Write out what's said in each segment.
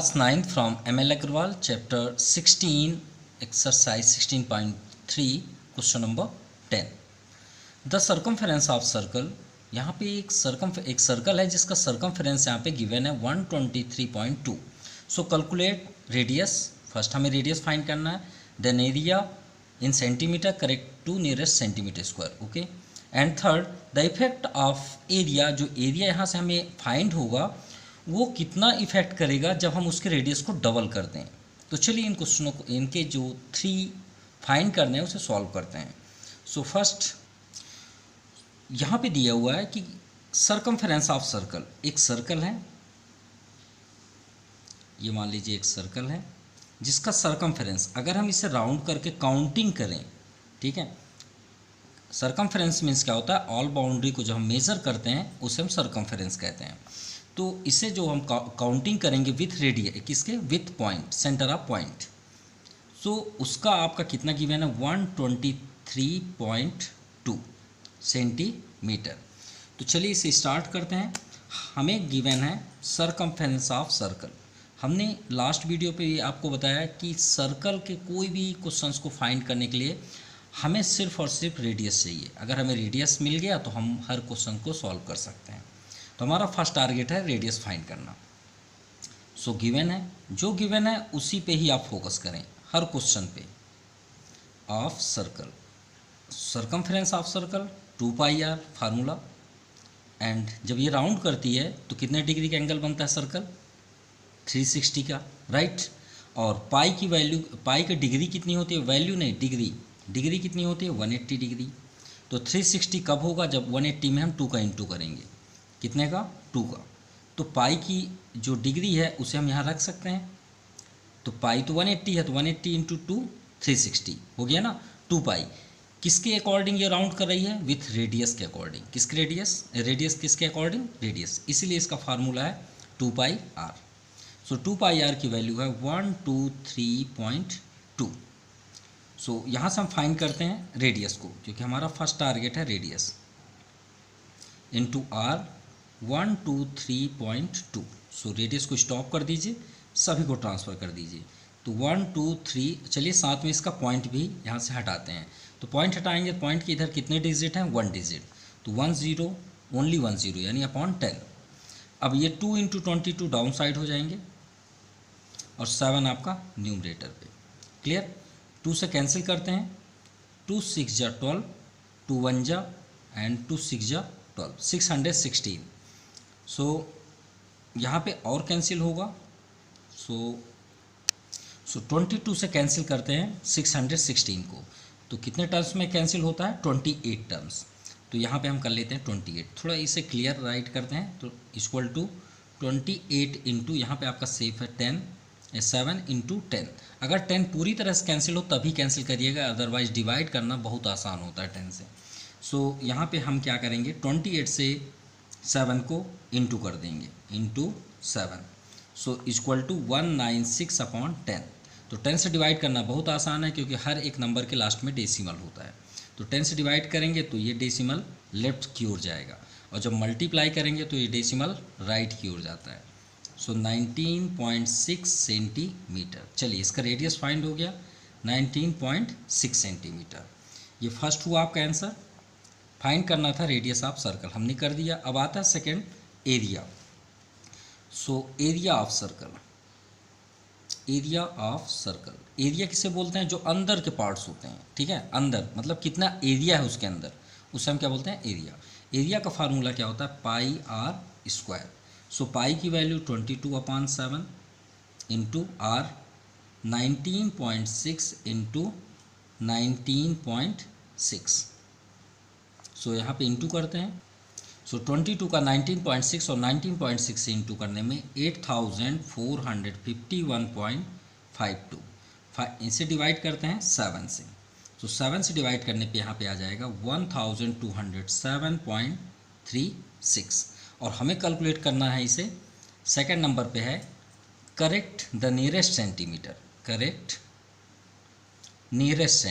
Class 9 from ML Agrawal, Chapter 16, Exercise 16.3, Question number 10. The circumference of circle. यहाँ पे एक circle है जिसका सर्कमफेरेंस यहाँ पे गिवन है 123.2. So calculate radius. फर्स्ट हमें रेडियस फाइंड करना है, then area in centimetre correct to nearest centimetre square. Okay. And third the effect of area. जो एरिया यहाँ से हमें फाइंड होगा वो कितना इफेक्ट करेगा जब हम उसके रेडियस को डबल कर दें. तो चलिए इन क्वेश्चनों को, इनके जो 3 फाइंड करने हैं उसे सॉल्व करते हैं. सो फर्स्ट यहाँ पे दिया हुआ है कि सर्कमफेरेंस ऑफ सर्कल. एक सर्कल है, ये मान लीजिए एक सर्कल है जिसका सर्कमफेरेंस, अगर हम इसे राउंड करके काउंटिंग करें, ठीक है. सर्कमफेरेंस मीन्स क्या होता है, ऑल बाउंड्री को जो हम मेज़र करते हैं उसे हम सर्कमफेरेंस कहते हैं. तो इसे जो हम काउंटिंग करेंगे विथ रेडियस, किसके, with point, centre of point. तो उसका आपका कितना गिवन है 123.2 सेंटीमीटर. तो चलिए इसे स्टार्ट करते हैं. हमें गिवन है सर्कमफेरेंस ऑफ सर्कल. हमने लास्ट वीडियो पे आपको बताया कि सर्कल के कोई भी क्वेश्चंस को फाइंड करने के लिए हमें सिर्फ और सिर्फ रेडियस चाहिए. अगर हमें रेडियस मिल गया तो हम हर क्वेश्चन को सॉल्व कर सकते हैं. तो हमारा फर्स्ट टारगेट है रेडियस फाइंड करना. सो गिवन है, जो गिवन है उसी पे ही आप फोकस करें हर क्वेश्चन पे. Of circle, circumference of circle 2πr formula. And जब ये राउंड करती है तो कितने डिग्री का एंगल बनता है सर्कल, 360 का, राइट. और पाई की वैल्यू, पाई की डिग्री कितनी होती है, वैल्यू नहीं डिग्री, डिग्री कितनी होती है 180 डिग्री. तो 360 कब होगा, जब 180 में हम 2 का इंटू करेंगे. कितने का, 2 का. तो पाई की जो डिग्री है उसे हम यहाँ रख सकते हैं. तो पाई तो 180 है, तो 180 इंटू 2 360 हो गया ना. 2 पाई किसके अकॉर्डिंग ये राउंड कर रही है, विथ रेडियस के अकॉर्डिंग. किसके रेडियस, रेडियस किसके अकॉर्डिंग, रेडियस. इसीलिए इसका फार्मूला है 2πr. सो 2πr की वैल्यू है 123.2. सो यहाँ से हम फाइंड करते हैं रेडियस को, क्योंकि हमारा फर्स्ट टारगेट है radius. Into r 123.2. So radius को स्टॉप कर दीजिए, सभी को ट्रांसफ़र कर दीजिए. तो 1 2 3, चलिए साथ में इसका पॉइंट भी यहाँ से हटाते हैं. तो पॉइंट हटाएंगे, पॉइंट के इधर कितने डिजिट हैं, 1 डिजिट. तो 10 ओनली 10 यानी अपॉन 10. अब ये 2 इंटू 22 डाउन साइड हो जाएंगे और 7 आपका न्यूमरेटर पे. क्लियर. 2 से कैंसिल करते हैं, 2 6 जा 12, 2 1 जा एंड 2 6 जा 12, 616. सो यहाँ पे और कैंसिल होगा. सो 22 से कैंसिल करते हैं 616 को, तो कितने टर्म्स में कैंसिल होता है, 28 टर्म्स. तो यहाँ पे हम कर लेते हैं 28. थोड़ा इसे क्लियर राइट करते हैं. तो इक्वल टू 28 इंटू, यहाँ पे आपका सेफ है 10, 7 इंटू 10. अगर 10 पूरी तरह से कैंसिल हो तभी कैंसिल करिएगा, अदरवाइज डिवाइड करना बहुत आसान होता है 10 से. सो यहाँ पे हम क्या करेंगे, 28 से 7 को इंटू कर देंगे, इंटू 7. So equal to 196/10. तो 10 से डिवाइड करना बहुत आसान है, क्योंकि हर एक नंबर के लास्ट में डेसिमल होता है. तो 10 से डिवाइड करेंगे तो ये डेसिमल लेफ्ट की ओर जाएगा, और जब मल्टीप्लाई करेंगे तो ये डेसिमल राइट की ओर जाता है. सो 19.6 सेंटीमीटर. चलिए इसका रेडियस फाइंड हो गया 19.6 सेंटीमीटर. ये फर्स्ट हुआ आपका आंसर. फाइंड करना था रेडियस ऑफ सर्कल, हमने कर दिया. अब आता है second, area. So area of circle, area of circle. Area किसे बोलते हैं, जो अंदर के पार्ट्स होते हैं, ठीक है. अंदर मतलब कितना एरिया है उसके अंदर, उसे हम क्या बोलते हैं, एरिया. एरिया का फार्मूला क्या होता है, पाई आर स्क्वायर. सो पाई की वैल्यू 22/7 इंटू आर 19.6 इंटू 19.6. सो यहाँ पे इंटू करते हैं. सो 22 का 19.6 और 19.6 से इंटू करने में 8451.52. इसे डिवाइड करते हैं 7 से. तो 7 से डिवाइड करने पे यहाँ पे आ जाएगा 1207.36. और हमें कैलकुलेट करना है इसे, सेकंड नंबर पे है correct the nearest centimetre. Correct nearest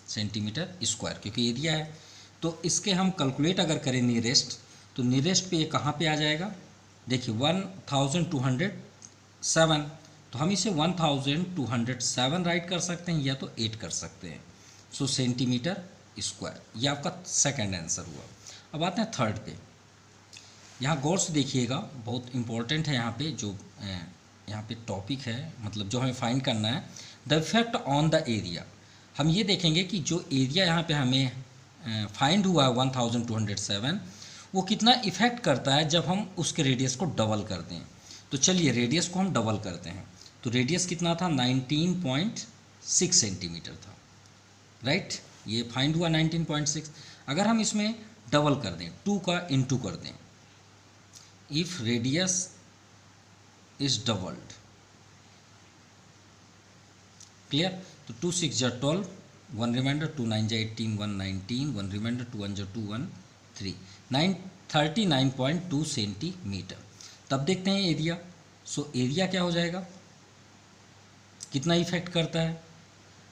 centimetre square, क्योंकि एरिया है. तो इसके हम कैलकुलेट अगर करें नियरेस्ट, तो नियरेस्ट पे ये कहाँ पे आ जाएगा, देखिए 1207, तो हम इसे 1207 राइट कर सकते हैं या तो 8 कर सकते हैं। सो सेंटीमीटर स्क्वायर, ये आपका सेकंड आंसर हुआ। अब आते हैं थर्ड पे। यहाँ गौर से देखिएगा, बहुत इंपॉर्टेंट है यहाँ पे जो यहाँ पे टॉपिक है, मतलब जो हमें फाइंड करना है, the effect on the area. हम ये देखेंगे कि जो एरिया यहाँ पे हमें फाइंड हुआ है 1207, वो कितना इफ़ेक्ट करता है जब हम उसके रेडियस को डबल कर दें। तो चलिए रेडियस को हम डबल करते हैं। तो रेडियस कितना था, 19.6 सेंटीमीटर था, राइट। ये फाइंड हुआ 19.6। अगर हम इसमें डबल कर दें, 2 का इंटू कर दें, if radius is doubled, clear, तो 2 6 जा 12, 1 रिमाइंडर, 2 9 जा 18, 1 19, 1 रिमाइंडर, 2 1 जा 2 1 3, 39.2 सेंटीमीटर। तब देखते हैं एरिया। सो एरिया क्या हो जाएगा, कितना इफेक्ट करता है,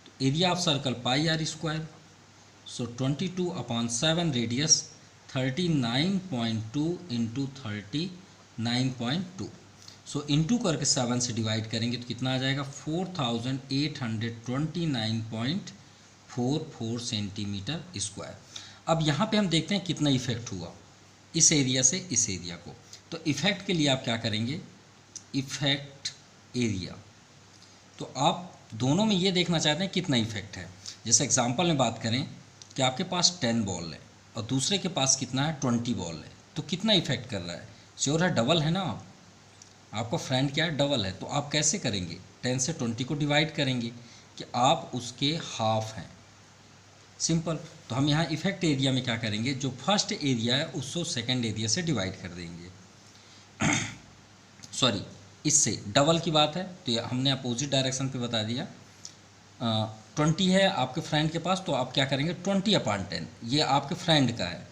तो area of circle pi r square. So 22/7 radius 39.2 into 39.2। So into करके 7 से डिवाइड करेंगे तो कितना आ जाएगा, 4829.44 सेंटीमीटर स्क्वायर। अब यहाँ पे हम देखते हैं कितना इफेक्ट हुआ इस एरिया से इस एरिया को। तो इफेक्ट के लिए आप क्या करेंगे, इफेक्ट एरिया, तो आप दोनों में ये देखना चाहते हैं कितना इफेक्ट है। जैसे एग्जांपल में बात करें कि आपके पास 10 बॉल है और दूसरे के पास कितना है, 20 बॉल है, तो कितना इफेक्ट कर रहा है, श्योर है डबल है ना। आपका फ्रेंड क्या है, डबल है। तो आप कैसे करेंगे, 10 से 20 को डिवाइड करेंगे कि आप उसके हाफ हैं, सिंपल। तो हम यहाँ इफेक्ट एरिया में क्या करेंगे, जो फर्स्ट एरिया है उसको सेकंड एरिया से डिवाइड कर देंगे। सॉरी, इससे डबल की बात है तो ये हमने अपोजिट डायरेक्शन पे बता दिया। 20 है आपके फ्रेंड के पास, तो आप क्या करेंगे, 20/10, ये आपके फ्रेंड का है,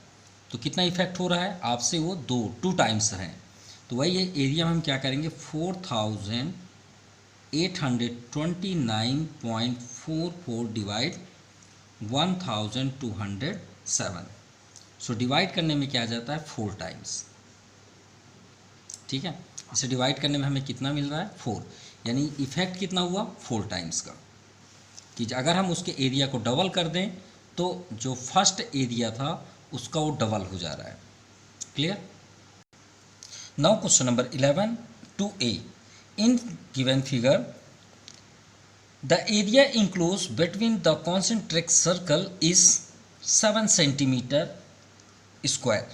तो कितना इफेक्ट हो रहा है, आपसे वो 2 टाइम्स हैं। तो वही ये एरिया में हम क्या करेंगे, 4829.44 डिवाइड 1207। सो डिवाइड करने में क्या आ जाता है, 4 टाइम्स, ठीक है। इसे डिवाइड करने में हमें कितना मिल रहा है, 4, यानी इफेक्ट कितना हुआ, 4 टाइम्स का। कि अगर हम उसके एरिया को डबल कर दें तो जो फर्स्ट एरिया था उसका वो डबल हो जा रहा है, clear. Now question number 11 2A, in given figure the area enclose between the concentric circle is 7 centimetre square.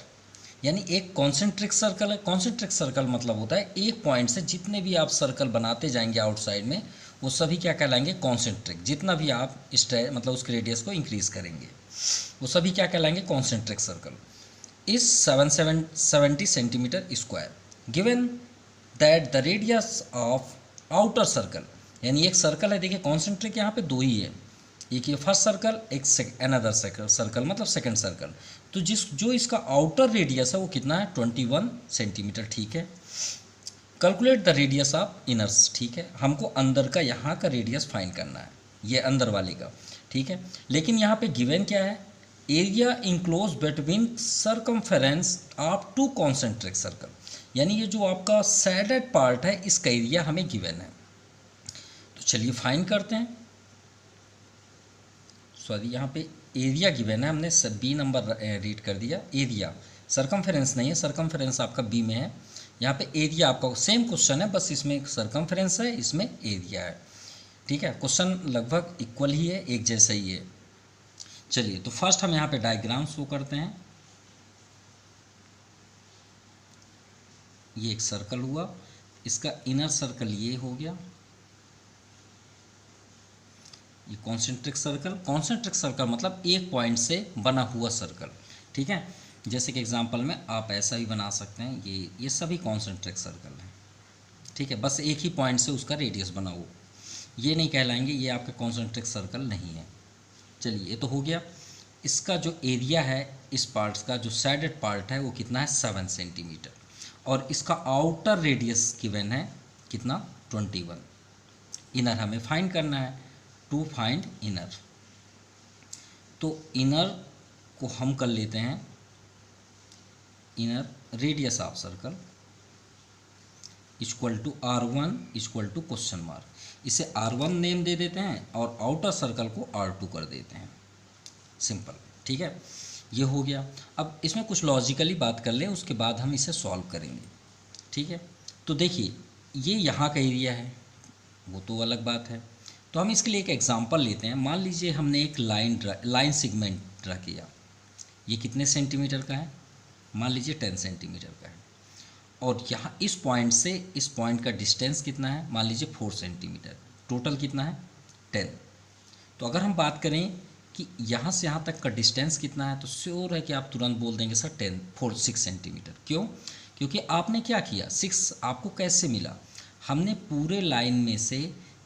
यानी एक कॉन्सेंट्रिक सर्कल है, कॉन्सेंट्रिक सर्कल मतलब होता है एक पॉइंट से जितने भी आप सर्कल बनाते जाएंगे आउटसाइड में, वो सभी क्या कहलाएंगे, कॉन्सेंट्रिक। जितना भी आप मतलब उसके रेडियस को इंक्रीज करेंगे वो सभी क्या कहलाएंगे, concentric circle. Is 770 centimetre square given that the radius of outer circle. यानी एक सर्कल है, देखिए कॉन्सेंट्रिक यहाँ पे 2 ही है, एक ये फर्स्ट सर्कल, एक अनदर सर्कल मतलब सेकंड सर्कल। तो जो इसका आउटर रेडियस है वो कितना है, 21 सेंटीमीटर, ठीक है। Calculate the radius of inners, ठीक है, हमको अंदर का यहाँ का रेडियस फाइंड करना है, ये अंदर वाले का, ठीक है। लेकिन यहाँ पे गिवन क्या है, area enclose between circumference of 2 concentric circle. यानी ये जो आपका सैडेड पार्ट है इसका एरिया हमें गिवन है। तो चलिए फाइंड करते हैं। सॉरी, यहाँ पे एरिया गिवन है, हमने बी नंबर रीड कर दिया। एरिया, सर्कमफेरेंस नहीं है, सर्कमफेरेंस आपका बी में है। यहाँ पे एरिया आपका सेम क्वेश्चन है, बस इसमें सर्कमफेरेंस है, इसमें एरिया है, ठीक है। क्वेश्चन लगभग इक्वल ही है, एक जैसा ही है। चलिए तो फर्स्ट हम यहाँ पे डायग्राम शो करते हैं। ये एक सर्कल हुआ, इसका इनर सर्कल ये हो गया, ये कॉन्सेंट्रिक सर्कल। कॉन्सेंट्रिक सर्कल मतलब एक पॉइंट से बना हुआ सर्कल, ठीक है। जैसे कि एग्जांपल में आप ऐसा भी बना सकते हैं, ये सभी कॉन्सेंट्रिक सर्कल हैं, ठीक है। बस एक ही पॉइंट से उसका रेडियस बना हो, ये नहीं कहलाएंगे, ये आपके कॉन्सेंट्रिक सर्कल नहीं है। चलिए ये तो हो गया। इसका जो एरिया है इस पार्ट का, जो सैडेड पार्ट है वो कितना है, 7 सेंटीमीटर, और इसका आउटर रेडियस गिवन है कितना, 21। इनर हमें फाइंड करना है, टू फाइंड इनर। तो इनर को हम कर लेते हैं, inner radius of circle, equal to R1 equal to question mark. इसे R1 नेम दे देते हैं और आउटर सर्कल को R2 कर देते हैं, सिंपल। ठीक है, ये हो गया। अब इसमें कुछ लॉजिकली बात कर लें, उसके बाद हम इसे सॉल्व करेंगे। ठीक है, तो देखिए ये यहाँ का एरिया है, वो तो अलग बात है। तो हम इसके लिए एक एग्जांपल लेते हैं। मान लीजिए हमने एक लाइन सेगमेंट ड्रा किया। ये कितने सेंटीमीटर का है? मान लीजिए 10 सेंटीमीटर का है। और यहाँ इस पॉइंट से इस पॉइंट का डिस्टेंस कितना है? मान लीजिए 4 सेंटीमीटर। टोटल कितना है? 10। तो अगर हम बात करें कि यहाँ से यहाँ तक का डिस्टेंस कितना है, तो श्योर है कि आप तुरंत बोल देंगे सर 6 सेंटीमीटर। क्यों? क्योंकि आपने क्या किया, 6 आपको कैसे मिला? हमने पूरे लाइन में से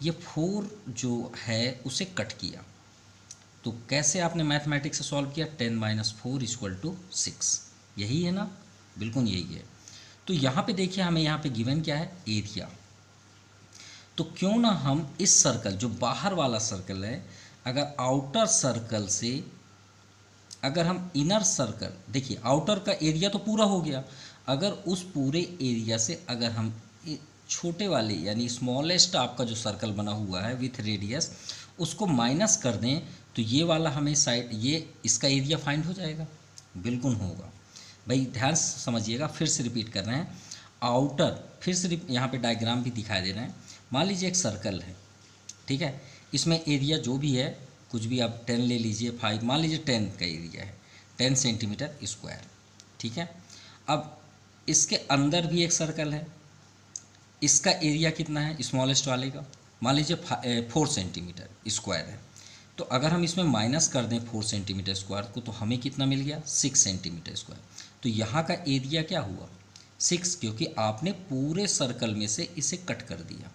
ये 4 जो है उसे कट किया। तो कैसे आपने मैथमेटिक्स से सॉल्व किया? 10 - 4 = 6। यही है ना? बिल्कुल यही है। तो यहाँ पे देखिए हमें यहाँ पे गिवन क्या है? एरिया। तो क्यों ना हम इस सर्कल, जो बाहर वाला सर्कल है, अगर आउटर सर्कल से अगर हम इनर सर्कल, देखिए आउटर का एरिया तो पूरा हो गया, अगर उस पूरे एरिया से अगर हम छोटे वाले यानी स्मॉलेस्ट आपका जो सर्कल बना हुआ है विथ रेडियस, उसको माइनस कर दें, तो ये वाला हमें साइड, ये इसका एरिया फाइंड हो जाएगा। बिल्कुल होगा भाई, ध्यान से समझिएगा। फिर से रिपीट कर रहे हैं, आउटर, फिर से यहाँ पे डायग्राम भी दिखाई दे रहे हैं। मान लीजिए एक सर्कल है, ठीक है, इसमें एरिया जो भी है, कुछ भी आप 10 ले लीजिए, 5, मान लीजिए 10 का एरिया है, 10 सेंटीमीटर स्क्वायर। ठीक है, अब इसके अंदर भी एक सर्कल है, इसका एरिया कितना है स्मॉलेस्ट वाले का? मान लीजिए 4 सेंटीमीटर स्क्वायर है। तो अगर हम इसमें माइनस कर दें 4 सेंटीमीटर स्क्वायर को, तो हमें कितना मिल गया? 6 सेंटीमीटर स्क्वायर। तो यहाँ का एरिया क्या हुआ? 6, क्योंकि आपने पूरे सर्कल में से इसे कट कर दिया।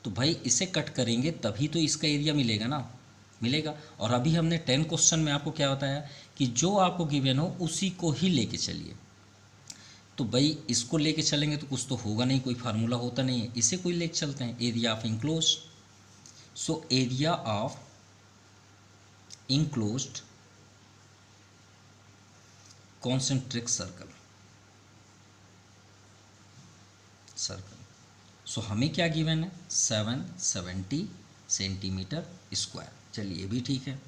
तो भाई इसे कट करेंगे तभी तो इसका एरिया मिलेगा ना, मिलेगा। और अभी हमने 10 क्वेश्चन में आपको क्या बताया कि जो आपको गिवन हो उसी को ही लेके चलिए। तो भाई इसको लेके चलेंगे तो कुछ तो होगा नहीं, कोई फार्मूला होता नहीं है, इसे कोई लेके चलते हैं, area of enclose. So area of enclosed concentric circle. So हमें क्या गिवन है? 770 सेंटीमीटर स्क्वायर। चलिए ये भी ठीक है।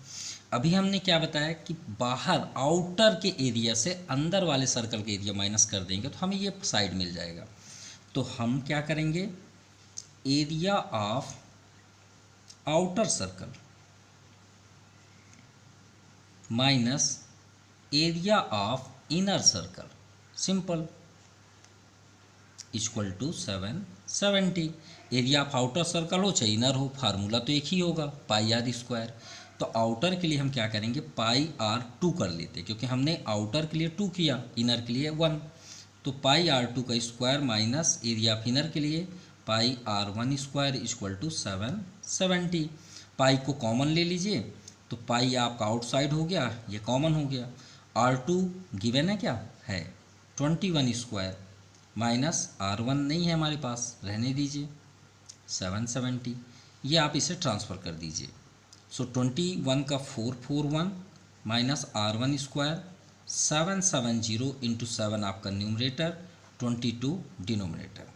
अभी हमने क्या बताया कि बाहर आउटर के एरिया से अंदर वाले सर्कल के एरिया माइनस कर देंगे तो हमें ये साइड मिल जाएगा। तो हम क्या करेंगे? Area of outer circle minus area of inner circle, simple, equal to 770। Area of outer circle हो चाहे इनर हो, फार्मूला तो एक ही होगा, पाई आर स्क्वायर। तो आउटर के लिए हम क्या करेंगे? पाई R2 कर लेते, क्योंकि हमने आउटर के लिए 2 किया, इनर के लिए 1। तो पाई R2 का square minus area of inner के लिए पाई R1 स्क्वायर इक्वल टू 770। पाई को कॉमन ले लीजिए, तो पाई आपका आउटसाइड हो गया, ये कॉमन हो गया। R2 गिवन है, क्या है? 21 स्क्वायर माइनस R1 नहीं है हमारे पास, रहने दीजिए, 770। ये आप इसे ट्रांसफ़र कर दीजिए। सो 21 का 441 माइनस R1 स्क्वायर, 770 इंटू 7 आपका न्यूमरेटर, 22 डिनोमिनेटर।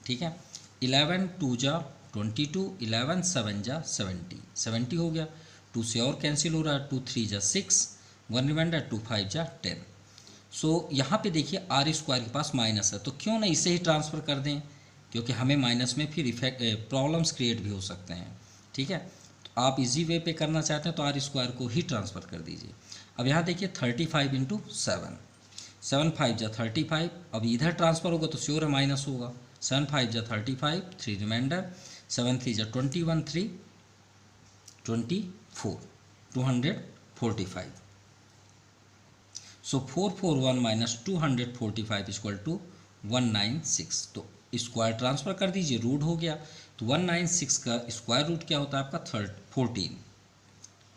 ठीक है, 11 2 जा 22, 11 7 जा 70, 70 हो गया। 2 से और कैंसिल हो रहा है, 2 3 जा 6, 1 रिमाइंडर, 2 5 जा 10। सो यहाँ पे देखिए R स्क्वायर के पास माइनस है, तो क्यों ना इसे ही ट्रांसफ़र कर दें, क्योंकि हमें माइनस में फिर इफेक्ट प्रॉब्लम्स क्रिएट भी हो सकते हैं। ठीक है, तो आप इजी वे पे करना चाहते हैं तो R स्क्वायर को ही ट्रांसफ़र कर दीजिए। अब यहाँ देखिए 35 इंटू 7, 7 5 जा 35। अब इधर ट्रांसफ़र होगा तो श्योर है माइनस होगा, 7 5 जा 35, 3 रिमाइंडर, 7 3 जा 21, 3 24, 245। So 441 minus 245 equal to 196। तो स्क्वायर ट्रांसफ़र कर दीजिए, रूट हो गया। तो 196 का स्क्वायर रूट क्या होता है आपका? 14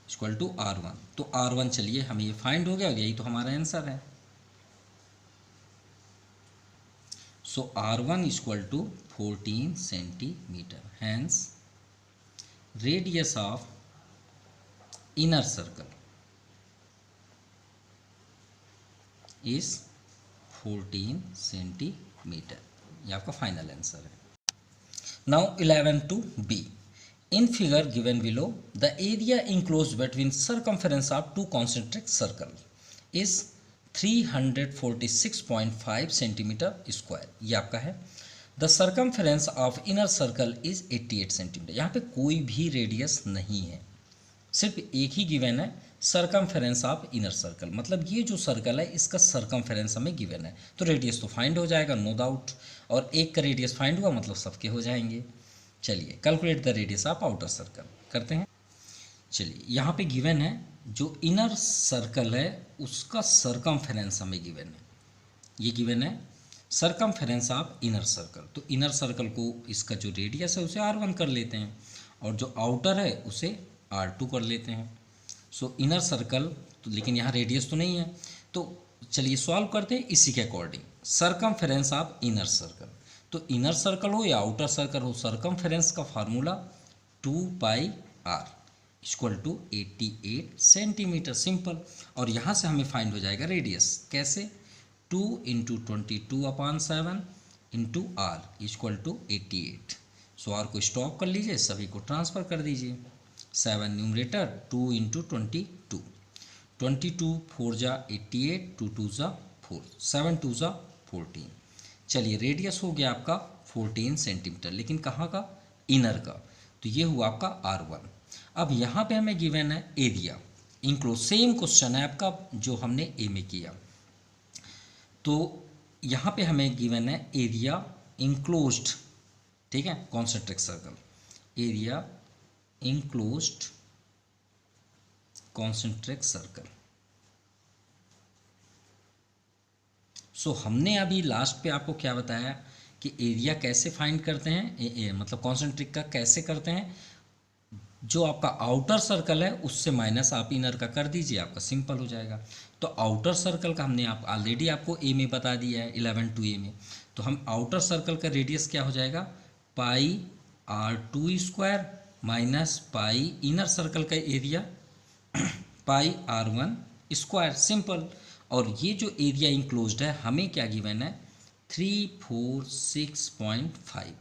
इक्वल टू R1। तो R1 चलिए हमें ये फाइंड हो गया और यही तो हमारा आंसर है। So R1 equal to 14 centimetre. Hence radius of inner circle is 14 centimetre. ये आपका फाइनल आंसर है। Now 11(2)B, in figure given below the area enclosed between circumference of two concentric circle is 346.5 centimetre square. ये आपका है। The circumference of inner circle is 88 centimetre. यहाँ पे कोई भी रेडियस नहीं है, सिर्फ एक ही गिवन है, सर्कमफेरेंस ऑफ इनर सर्कल, मतलब ये जो सर्कल है इसका सर्कमफेरेंस हमें गिवन है, तो रेडियस तो फाइंड हो जाएगा नो डाउट, और एक का रेडियस फाइंड हुआ मतलब सबके हो जाएंगे। चलिए calculate the radius of outer circle करते हैं। चलिए यहाँ पे गिवन है जो इनर सर्कल है उसका सर्कमफेरेंस हमें गिवन है, ये गिवन है सर्कमफेरेंस ऑफ इनर सर्कल। तो इनर सर्कल को इसका जो रेडियस है उसे R1 कर लेते हैं और जो आउटर है उसे R2 कर लेते हैं। सो इनर सर्कल तो, लेकिन यहाँ रेडियस तो नहीं है, तो चलिए सॉल्व करते हैं इसी के according. Circumference of inner circle, तो इनर सर्कल हो या आउटर सर्कल हो, सर्कमफेरेंस का formula 2πr equal to 88 centimetre, simple. और यहाँ से हमें फाइंड हो जाएगा रेडियस, कैसे, 2 × 22/7 × r equal to 88। So r को स्टॉप कर लीजिए, सभी को ट्रांसफ़र कर दीजिए। 7 न्यूमरेटर, 2 × 22, 22 4 जा 88, 2 2 जा 4, 7 2 जा 14। चलिए रेडियस हो गया आपका 14 सेंटीमीटर, लेकिन कहाँ का, इनर का, तो ये हुआ आपका R1। अब यहाँ पे हमें गिवन है एरिया इंक्लोज, सेम क्वेश्चन है आपका जो हमने ए में किया, तो यहाँ पे हमें गिवन है एरिया इंक्लोज्ड, ठीक है, concentric circle, area enclosed concentric circle. So हमने अभी लास्ट पे आपको क्या बताया कि एरिया कैसे फाइंड करते हैं, मतलब कॉन्सेंट्रिक का कैसे करते हैं, जो आपका आउटर सर्कल है उससे माइनस आप इनर का कर दीजिए, आपका सिंपल हो जाएगा। तो आउटर सर्कल का हमने आप ऑलरेडी आपको ए में बता दिया है 11(2)A में, तो हम आउटर सर्कल का रेडियस क्या हो जाएगा, πr2² minus pi inner circle का एरिया πr1², सिंपल। और ये जो एरिया इंक्लोज्ड है हमें क्या गिवन है, 346.5।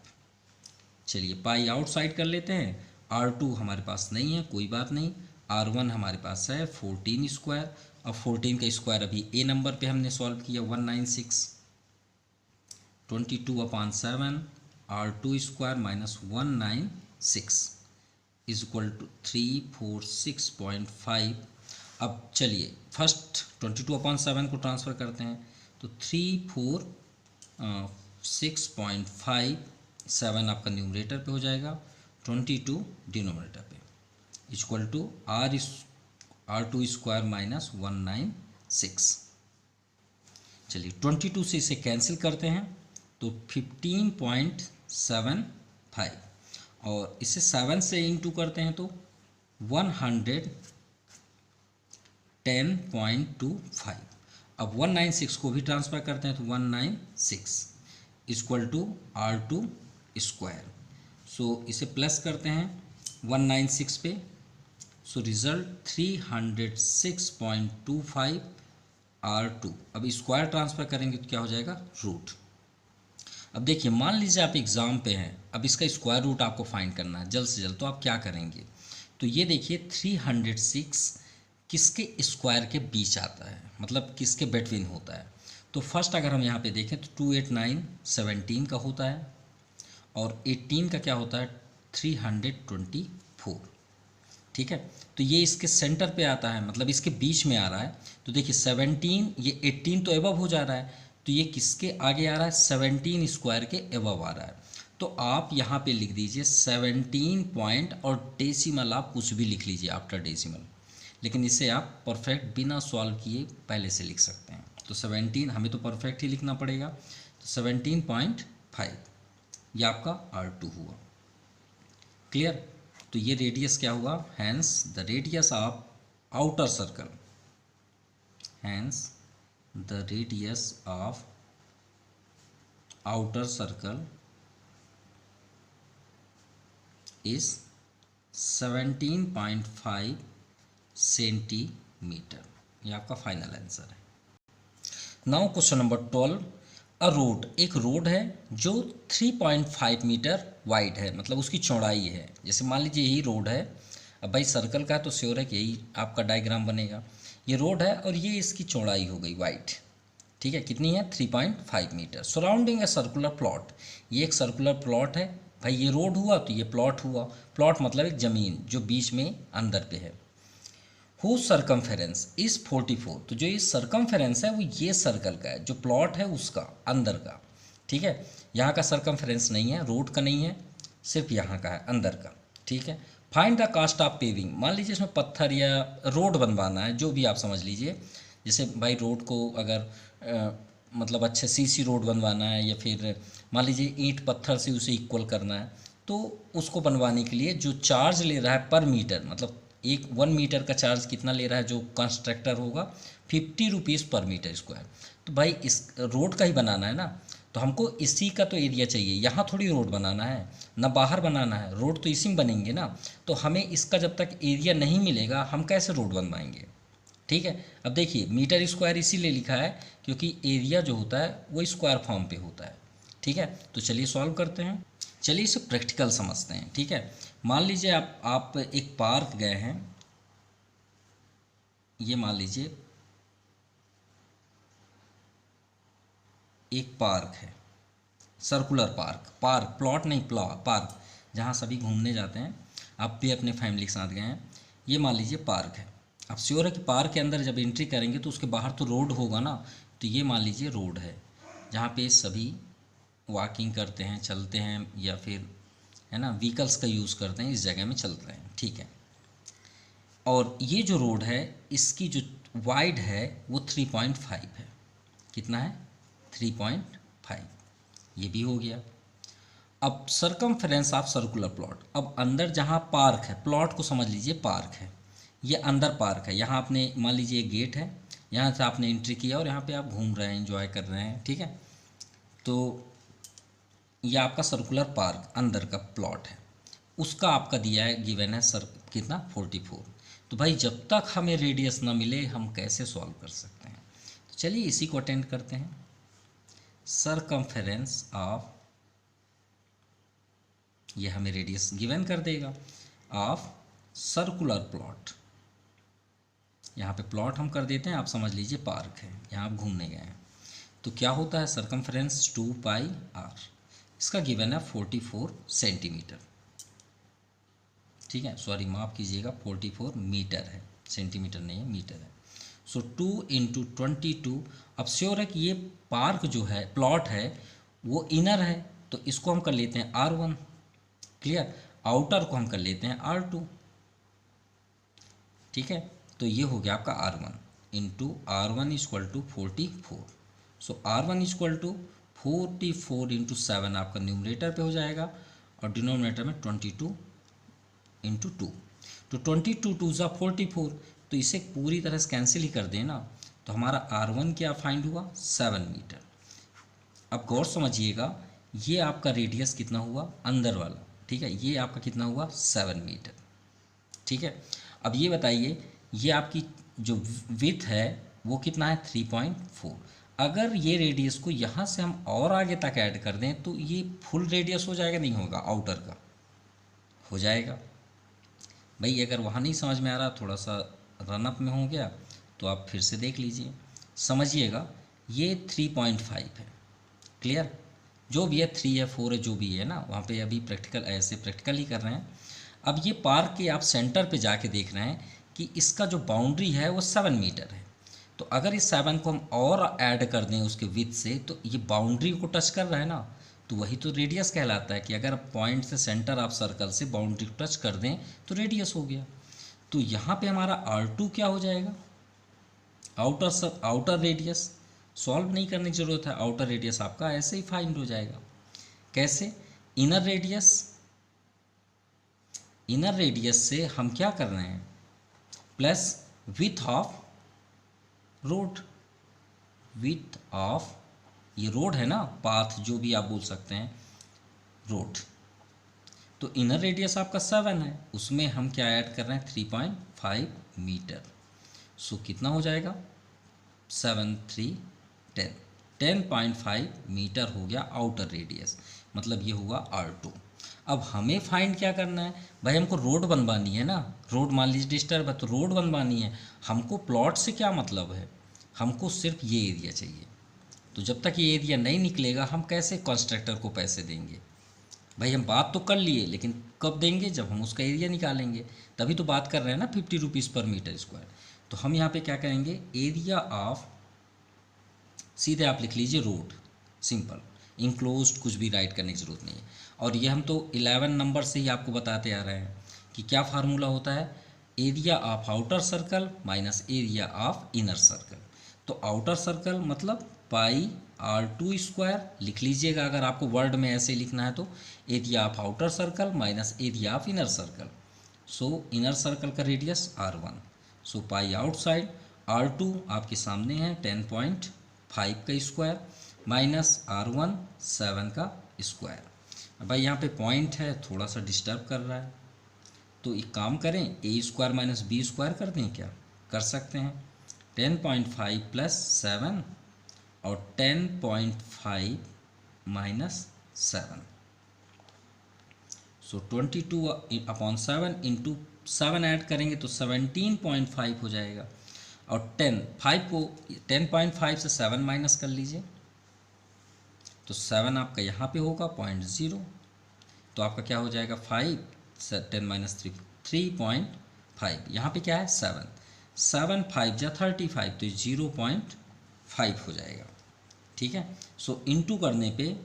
चलिए पाई आउटसाइड कर लेते हैं, R2 हमारे पास नहीं है, कोई बात नहीं, R1 हमारे पास है 14²। अब 14 का स्क्वायर अभी ए नंबर पे हमने सॉल्व किया, 196, 22/7 R2² minus 196 is equal to 346.5। अब चलिए फर्स्ट 22/7 को ट्रांसफ़र करते हैं, तो 346.5, 7 आपका न्यूमरेटर पे हो जाएगा, 22 डिनोमिनेटर पे, इक्वल टू R2² माइनस 196। चलिए 22 से इसे कैंसिल करते हैं तो 15.75, और इसे 7 से इंटू करते हैं तो 110.25। अब 196 को भी ट्रांसफ़र करते हैं तो 196 इक्वल टू R2²। सो इसे प्लस करते हैं 196 पे, सो रिज़ल्ट 306.25 R2। अब स्क्वायर ट्रांसफ़र करेंगे तो क्या हो जाएगा, रूट। अब देखिए मान लीजिए आप एग्ज़ाम पे हैं, अब इसका स्क्वायर रूट आपको फाइंड करना है जल्द से जल्द, तो आप क्या करेंगे, तो ये देखिए 306 किसके स्क्वायर के बीच आता है, मतलब किसके बिटवीन होता है। तो फर्स्ट अगर हम यहाँ पे देखें तो 289 17 का होता है, और 18 का क्या होता है 324, ठीक है। तो ये इसके सेंटर पे आता है, मतलब इसके बीच में आ रहा है। तो देखिए 17, ये 18 तो एबव हो जा रहा है, तो ये किसके आगे आ रहा है, 17 स्क्वायर के एबव आ रहा है। तो आप यहाँ पे लिख दीजिए 17 पॉइंट, और डेसिमल आप कुछ भी लिख लीजिए आफ्टर डेसिमल, लेकिन इसे आप परफेक्ट बिना सॉल्व किए पहले से लिख सकते हैं। तो 17 हमें तो परफेक्ट ही लिखना पड़ेगा, तो 17.5 ये आपका R2 हुआ, क्लियर। तो ये रेडियस क्या हुआ, hence the radius of outer circle, hence the radius of outer circle is 17.5 centimetre. ये आपका फाइनल आंसर है। Now question number 12, a road, एक रोड है जो 3.5 मीटर वाइड है, मतलब उसकी चौड़ाई है। जैसे मान लीजिए यही रोड है, अब भाई सर्कल का है तो श्योर है कि यही आपका डायग्राम बनेगा। ये रोड है और ये इसकी चौड़ाई हो गई वाइड, ठीक है, कितनी है 3.5 metre. Surrounding a circular plot, ये एक सर्कुलर प्लॉट है। भाई ये रोड हुआ तो ये प्लॉट हुआ, प्लॉट मतलब एक ज़मीन जो बीच में अंदर पे है। हु सरकमफेरेंस इज 44, तो जो ये सरकमफेरेंस है वो ये सर्कल का है, जो प्लॉट है उसका अंदर का, ठीक है। यहाँ का सरकमफेरेंस नहीं है, रोड का नहीं है, सिर्फ यहाँ का है अंदर का, ठीक है। Find the cost of paving, मान लीजिए इसमें पत्थर या रोड बनवाना है, जो भी आप समझ लीजिए। जैसे भाई रोड को अगर मतलब अच्छे सीसी रोड बनवाना है, या फिर मान लीजिए ईंट पत्थर से उसे इक्वल करना है, तो उसको बनवाने के लिए जो चार्ज ले रहा है पर मीटर, मतलब 1 मीटर का चार्ज कितना ले रहा है जो कंस्ट्रक्टर होगा, 50 रुपीज़ पर मीटर स्क्वायर। तो भाई इस रोड का ही बनाना है ना, तो हमको इसी का तो एरिया चाहिए, यहाँ थोड़ी रोड बनाना है ना, बाहर बनाना है, रोड तो इसी में बनेंगे ना। तो हमें इसका जब तक एरिया नहीं मिलेगा हम कैसे रोड बनवाएंगे, ठीक है। अब देखिए मीटर स्क्वायर इसीलिए लिखा है क्योंकि एरिया जो होता है वो स्क्वायर फॉर्म पे होता है, ठीक है। तो चलिए सॉल्व करते हैं, चलिए इसे प्रैक्टिकल समझते हैं, ठीक है। मान लीजिए आप एक पार्क गए हैं, ये मान लीजिए एक पार्क है, सर्कुलर पार्क, पार्क प्लॉट नहीं, पार्क, जहाँ सभी घूमने जाते हैं, आप भी अपने फैमिली के साथ गए हैं, ये मान लीजिए पार्क है। अब श्योर है कि पार्क के अंदर जब एंट्री करेंगे तो उसके बाहर तो रोड होगा ना, तो ये मान लीजिए रोड है जहाँ पे सभी वॉकिंग करते हैं, चलते हैं, या फिर है ना व्हीकल्स का यूज़ करते हैं, इस जगह में चल रहे हैं, ठीक है। और ये जो रोड है इसकी जो वाइड है वो 3.5 है, कितना है 3.5, ये भी हो गया। अब सरकमफेरेंस ऑफ सर्कुलर प्लॉट, अब अंदर जहाँ पार्क है, प्लॉट को समझ लीजिए पार्क है, ये अंदर पार्क है, यहाँ आपने मान लीजिए गेट है, यहाँ से आपने एंट्री किया और यहाँ पे आप घूम रहे हैं, एंजॉय कर रहे हैं, ठीक है। तो ये आपका सर्कुलर पार्क अंदर का प्लॉट है, उसका आपका दिया है गिवन है सर कितना 44। तो भाई जब तक हमें रेडियस ना मिले हम कैसे सॉल्व कर सकते हैं, तो चलिए इसी को अटेंड करते हैं। सरकमफेरेंस ऑफ, ये हमें रेडियस गिवन कर देगा, ऑफ सर्कुलर प्लॉट, यहाँ पे प्लॉट हम कर देते हैं, आप समझ लीजिए पार्क है, यहाँ आप घूमने गए हैं, तो क्या होता है सरकमफेरेंस 2πr, इसका गिवन है 44 सेंटीमीटर, ठीक है, सॉरी माफ़ कीजिएगा 44 मीटर है, सेंटीमीटर नहीं है मीटर है। सो 2 × 22, अब श्योर है कि ये पार्क जो है प्लॉट है वो इनर है, तो इसको हम कर लेते हैं R1, क्लियर। आउटर को हम कर लेते हैं R2, ठीक है। तो ये हो गया आपका R1 × R1 = 44। सो R1 = 44 × 7 आपका न्यूमरेटर पे हो जाएगा, और डिनोमिनेटर में 22 × 2, तो 22 2 ज़ा 44, तो इसे पूरी तरह से कैंसिल ही कर दें ना, तो हमारा R1 क्या फाइंड हुआ 7 मीटर। अब गौर समझिएगा, ये आपका रेडियस कितना हुआ अंदर वाला, ठीक है, ये आपका कितना हुआ 7 मीटर, ठीक है। अब ये बताइए ये आपकी जो विड्थ है वो कितना है 3.4। अगर ये रेडियस को यहाँ से हम और आगे तक ऐड कर दें तो ये फुल रेडियस हो जाएगा, नहीं होगा, आउटर का हो जाएगा। भाई अगर वहाँ नहीं समझ में आ रहा, थोड़ा सा रनअप में हो गया, तो आप फिर से देख लीजिए, समझिएगा। ये 3.5 है, क्लियर, जो भी है 3 है 4 है जो भी है ना, वहाँ पे अभी प्रैक्टिकल ऐसे प्रैक्टिकल ही कर रहे हैं। अब ये पार्क के आप सेंटर पे जाके देख रहे हैं कि इसका जो बाउंड्री है वो 7 मीटर है, तो अगर इस 7 को हम और ऐड कर दें उसके विड्थ से, तो ये बाउंड्री को टच कर रहा है ना, तो वही तो रेडियस कहलाता है कि अगर पॉइंट से सेंटर ऑफ सर्कल से बाउंड्री को टच कर दें तो रेडियस हो गया। तो यहाँ पे हमारा R2 क्या हो जाएगा, आउटर रेडियस, सॉल्व नहीं करने की ज़रूरत है, आउटर रेडियस आपका ऐसे ही फाइंड हो जाएगा। कैसे, इनर रेडियस से हम क्या कर रहे हैं, plus width of road, width of, ये रोड है ना, पाथ जो भी आप बोल सकते हैं, रोड। तो इनर रेडियस आपका 7 है, उसमें हम क्या ऐड कर रहे हैं 3.5 मीटर। सो कितना हो जाएगा 7 3 10, 10.5 मीटर हो गया आउटर रेडियस, मतलब ये हुआ R2। अब हमें फाइंड क्या करना है भाई, हमको रोड बनवानी है ना, रोड मान लीजिए डिस्टर्ब है तो रोड बनवानी है, हमको प्लॉट से क्या मतलब है, हमको सिर्फ ये एरिया चाहिए। तो जब तक ये एरिया नहीं निकलेगा हम कैसे कॉन्ट्रैक्टर को पैसे देंगे भाई, हम बात तो कर लिए लेकिन कब देंगे, जब हम उसका एरिया निकालेंगे, तभी तो बात कर रहे हैं ना 50 रुपीज़/मीटर स्क्वायर। तो हम यहाँ पे क्या करेंगे, एरिया ऑफ, सीधे आप लिख लीजिए रोड, सिंपल, इंक्लोज्ड कुछ भी राइट करने की ज़रूरत नहीं है। और ये हम तो 11 नंबर से ही आपको बताते आ रहे हैं कि क्या फार्मूला होता है, area of outer circle minus area of inner circle. तो आउटर सर्कल मतलब πr² लिख लीजिएगा, अगर आपको वर्ड में ऐसे लिखना है तो area of outer circle minus area of inner circle. So inner circle का रेडियस R1, सो पाई आउटसाइड, R2 आपके सामने है 10.5 का स्क्वायर माइनस R1 7 का स्क्वायर। भाई यहाँ पे पॉइंट है थोड़ा सा डिस्टर्ब कर रहा है, तो एक काम करें, A² माइनस B² कर दें, क्या कर सकते हैं, 10.5 प्लस 7 और 10.5 माइनस 7, सो 22/7 इंटू 7 ऐड करेंगे तो 17.5 हो जाएगा। और 10.5 से 7 माइनस कर लीजिए तो 7 आपका यहाँ पे होगा 0.0, तो आपका क्या हो जाएगा 5 10 माइनस 3 3.5, यहाँ पे क्या है 7 7 5 जा 35, तो 0.5 हो जाएगा, ठीक है। सो इंटू करने पे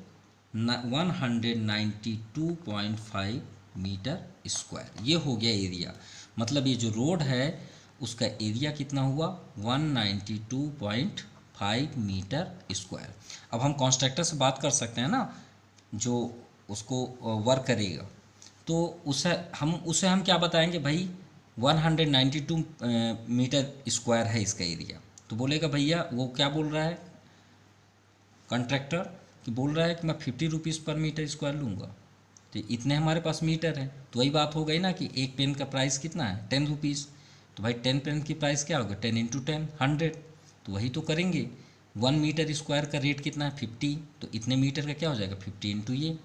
192.5 मीटर स्क्वायर, ये हो गया एरिया, मतलब ये जो रोड है उसका एरिया कितना हुआ 192.5 मीटर स्क्वायर। अब हम कॉन्ट्रैक्टर से बात कर सकते हैं ना, जो उसको वर्क करेगा, तो उसे हम क्या बताएंगे भाई 192 मीटर स्क्वायर है इसका एरिया, तो बोलेगा भैया वो क्या बोल रहा है कॉन्ट्रैक्टर, कि बोल रहा है कि मैं 50 रुपीज़/मीटर स्क्वायर लूँगा, तो इतने हमारे पास मीटर हैं, तो वही बात हो गई ना कि एक पेन का प्राइस कितना है 10 रुपीज़, तो भाई 10 पेन की प्राइस क्या होगा 10 × 10 100, तो वही तो करेंगे। 1 मीटर स्क्वायर का रेट कितना है 50, तो इतने मीटर का क्या हो जाएगा 50 इंटू ये।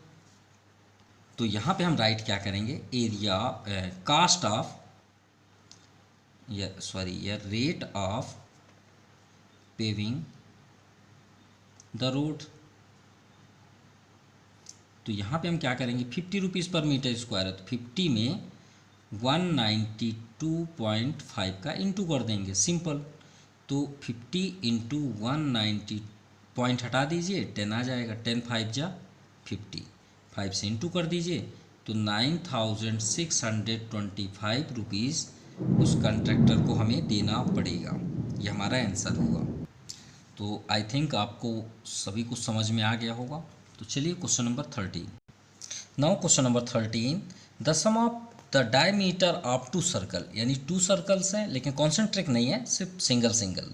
तो यहाँ पे हम राइट क्या करेंगे, एरिया कास्ट ऑफ या rate of paving the road. तो यहाँ पे हम क्या करेंगे 50 रुपीज़/मीटर स्क्वायर है, तो 50 में 192.5 का इंटू कर देंगे, सिंपल। तो 50 इंटू 190 पॉइंट हटा दीजिए 10 आ जाएगा, 10 5 जा 50, 5 से इंटू कर दीजिए तो 9625 रुपीज़ उस कॉन्ट्रैक्टर को हमें देना पड़ेगा, ये हमारा आंसर होगा। तो आई थिंक आपको सभी कुछ समझ में आ गया होगा। तो चलिए question number 13। Now question number 13, the sum of the diameter of 2 circle, यानी 2 सर्कल्स हैं लेकिन कॉन्सेंट्रिक नहीं है, सिर्फ सिंगल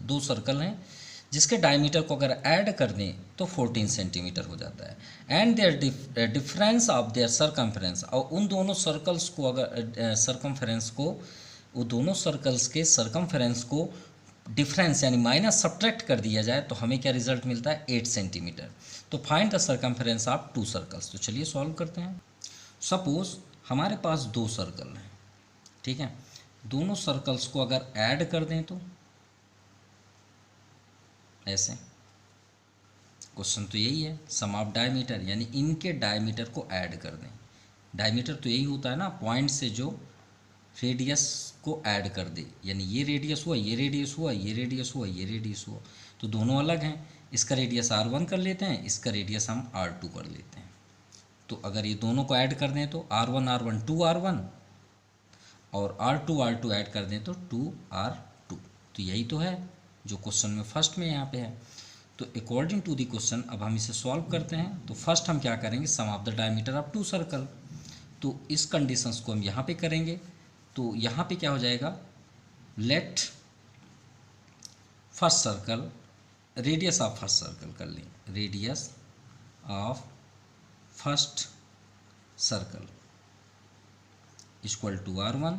2 सर्कल हैं जिसके डायमीटर को अगर ऐड कर दें तो 14 सेंटीमीटर हो जाता है। And their difference of their circumference, और उन दोनों सर्कल्स को अगर सरकमफ्रेंस को, वो दोनों सर्कल्स के सरकमफ्रेंस को डिफरेंस यानी माइनस सब्ट्रैक्ट कर दिया जाए तो हमें क्या रिजल्ट मिलता है 8 सेंटीमीटर। तो find the circumference of 2 circles. तो चलिए सॉल्व करते हैं। सपोज हमारे पास 2 सर्कल हैं, ठीक है, दोनों सर्कल्स को अगर ऐड कर दें तो ऐसे, क्वेश्चन तो यही है, सम ऑफ डायमीटर यानी इनके डायमीटर को ऐड कर दें। डायमीटर तो यही होता है ना, पॉइंट से जो रेडियस को ऐड कर दे, यानी ये रेडियस हुआ, ये रेडियस हुआ, ये रेडियस हुआ, ये रेडियस हुआ, तो दोनों अलग हैं, इसका रेडियस R1 कर लेते हैं, इसका रेडियस हम R2 कर लेते हैं। तो अगर ये दोनों को ऐड कर दें तो R1 2R1 और R2 ऐड कर दें तो 2R2। तो यही तो है जो क्वेश्चन में फर्स्ट में यहाँ पे है। तो अकॉर्डिंग टू द क्वेश्चन अब हम इसे सॉल्व करते हैं। तो फर्स्ट हम क्या करेंगे, sum of the diameter of 2 circle, तो इस कंडीशंस को हम यहाँ पे करेंगे। तो यहाँ पे क्या हो जाएगा, let first circle, radius of first circle कर लें, radius of first circle equal to R1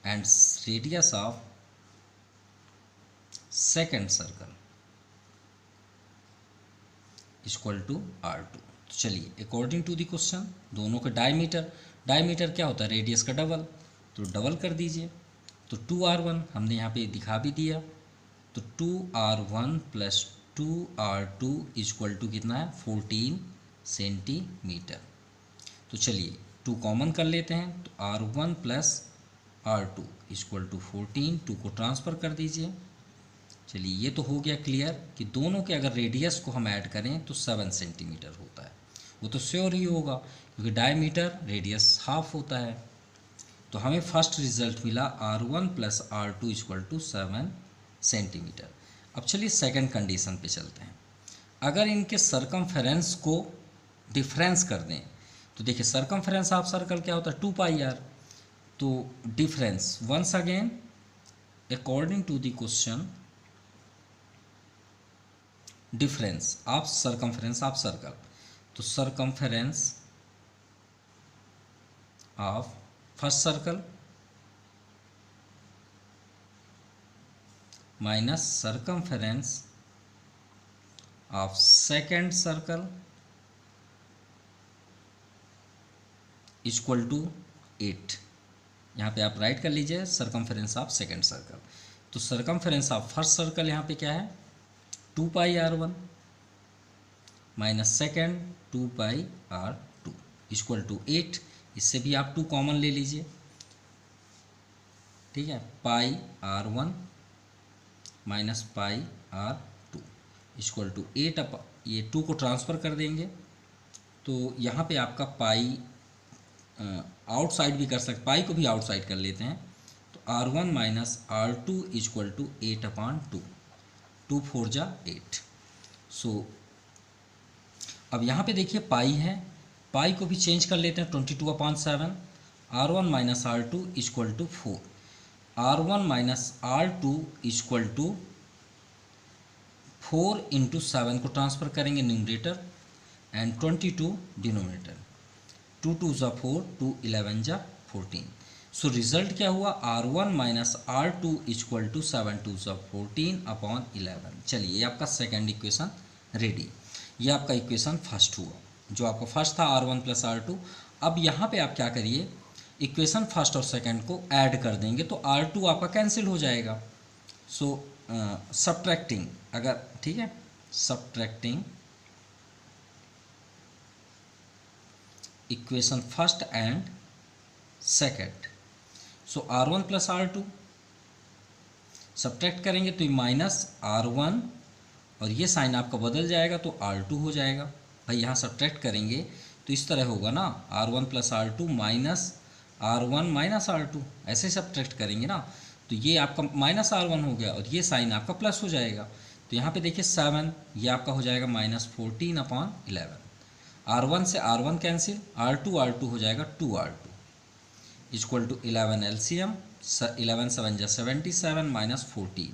and radius of second circle equal to R2। तो चलिए अकॉर्डिंग टू द क्वेश्चन दोनों का डायमीटर क्या होता है, रेडियस का डबल, तो डबल कर दीजिए। तो 2R1 हमने यहाँ पे दिखा भी दिया, तो 2R1 plus 2R2 equal to कितना है 14 सेंटीमीटर। तो चलिए 2 कॉमन कर लेते हैं, तो R1 plus R2 equal to 14, 2 को ट्रांसफ़र कर दीजिए। चलिए ये तो हो गया क्लियर कि दोनों के अगर रेडियस को हम ऐड करें तो 7 सेंटीमीटर होता है, वो तो श्योर ही होगा क्योंकि डायमीटर रेडियस हाफ होता है। तो हमें फर्स्ट रिजल्ट मिला R1 plus R2 equal to 7 centimetre. अब चलिए सेकंड कंडीशन पे चलते हैं। अगर इनके सरकमफेरेंस को डिफरेंस कर दें, तो देखिए सरकमफेरेंस ऑफ सर्कल क्या होता है 2πr, तो difference once again according to the question difference of circumference of circle, तो circumference of first circle minus circumference of second circle equal to 8। यहाँ पे आप राइट कर लीजिए सरकमफेरेंस ऑफ सेकेंड सर्कल। तो सरकमफेरेंस ऑफ फर्स्ट सर्कल यहाँ पे क्या है 2πr1 minus second 2πr2 equal to 8। इससे भी आप 2 कॉमन ले लीजिए, ठीक है, πr1 minus πr2 equal to 8। अब ये 2 को ट्रांसफ़र कर देंगे, तो यहाँ पे आपका पाई आउटसाइड भी कर सकते, पाई को भी आउटसाइड कर लेते हैं, तो R1 minus R2 equal to 8/2, 2 4 जा 8। सो अब यहाँ पे देखिए पाई है, पाई को भी चेंज कर लेते हैं 22/7। R1 minus R2 equal to 4, R1 minus R2 equal to 4 into 7 को ट्रांसफ़र करेंगे न्यूमरेटर एंड 22 डिनोमिनेटर, 2 2 जा 4, 2 11 जा 14। सो रिजल्ट क्या हुआ R1 minus R2 equal to 7 2 जा 14/11। चलिए ये आपका सेकेंड इक्वेशन रेडी। ये आपका इक्वेशन फर्स्ट हुआ, जो आपका फर्स्ट था R1 प्लस R2। अब यहाँ पे आप क्या करिए, इक्वेशन फर्स्ट और सेकंड को ऐड कर देंगे तो R2 आपका कैंसिल हो जाएगा। सो सब्ट्रैक्टिंग, अगर ठीक है, subtracting equation first and second, so R1 plus R2 subtract करेंगे तो ये माइनस R1 और ये साइन आपका बदल जाएगा तो R2 हो जाएगा। भाई यहाँ सब्ट्रैक्ट करेंगे तो इस तरह होगा ना, R1 plus R2 minus R1 minus R2, ऐसे सब्ट्रैक्ट करेंगे ना, तो ये आपका माइनस R1 हो गया और ये साइन आपका प्लस हो जाएगा। तो यहाँ पे देखिए 7, ये आपका हो जाएगा माइनस 14/11। R1 से R1 कैंसिल, R2 हो जाएगा 2R2 इक्वल टू 11 LCM, 11 7 जा 77 minus 14।